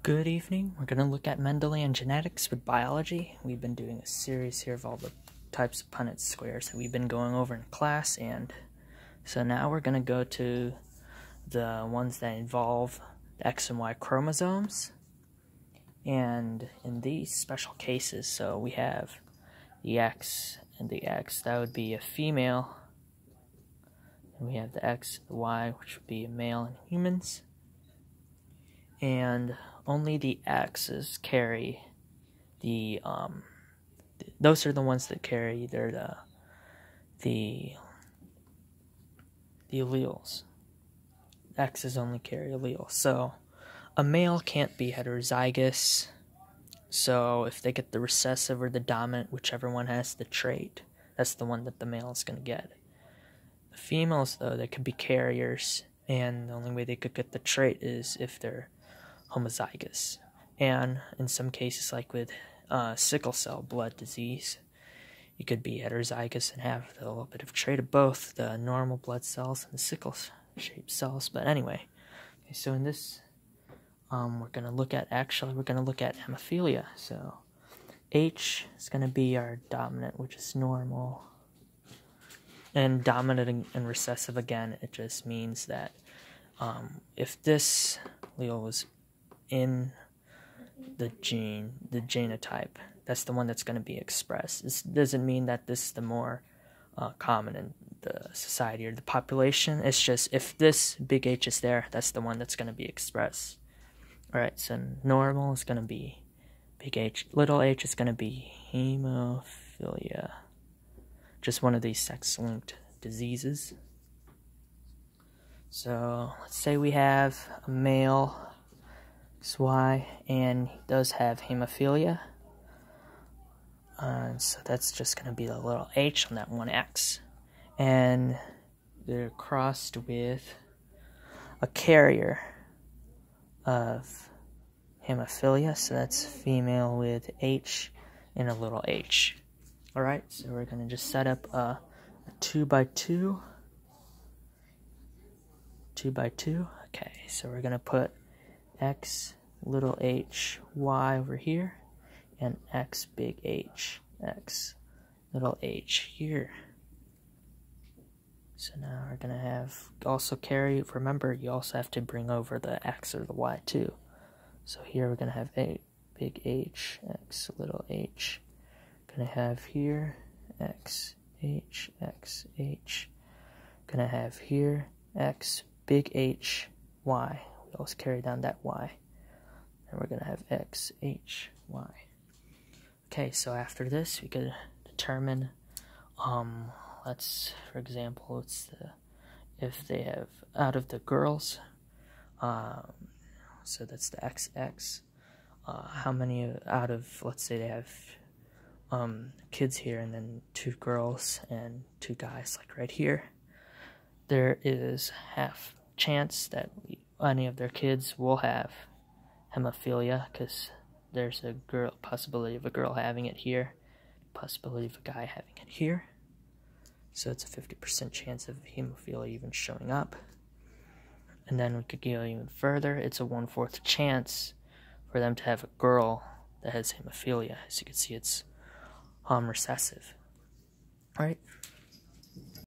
Good evening. We're going to look at Mendelian genetics with biology. We've been doing a series here of all the types of Punnett squares that we've been going over in class, and so now we're going to go to the ones that involve the X and Y chromosomes. And in these special cases, so we have the X and the X, that would be a female, and we have the X, the Y, which would be a male in humans. And only the X's carry the those are the ones that carry either the alleles. X's only carry alleles. So a male can't be heterozygous. So if they get the recessive or the dominant, whichever one has the trait, that's the one that the male is going to get. The females, though, they could be carriers, and the only way they could get the trait is if they're homozygous. And in some cases, like with sickle cell blood disease, you could be heterozygous and have a little bit of trait of both the normal blood cells and the sickle shaped cells. But anyway, okay, so in this we're going to look at hemophilia. So H is going to be our dominant, which is normal, and dominant and recessive, again, it just means that if this allele was in the gene, the genotype, that's the one that's going to be expressed. This doesn't mean that this is the more common in the society or the population. It's just if this big H is there, that's the one that's going to be expressed. Alright, so normal is going to be big H. Little h is going to be hemophilia. Just one of these sex-linked diseases. So let's say we have a male XY, and he does have hemophilia. So that's just going to be the little h on that one X. And they're crossed with a carrier of hemophilia, so that's female with H and a little h. Alright, so we're going to just set up a 2x2. 2x2. Okay, so we're going to put X little h Y over here, and X big H X little h here. So now we're going to have also carry, remember you also have to bring over the X or the Y too. So here we're going to have a big H X little h. Going to have here X H X H. Going to have here X big H Y. We always carry down that Y. And we're going to have X H Y. Okay, so after this we could determine for example, if they have, out of the girls, so that's the XX, how many out of, let's say they have kids here, and then 2 girls and 2 guys, like right here, there is half chance that any of their kids will have hemophilia, because there's a possibility of a girl having it here, possibility of a guy having it here. So it's a 50% chance of hemophilia even showing up. And then we could go even further. It's a 1/4 chance for them to have a girl that has hemophilia. As you can see, it's recessive. Alright,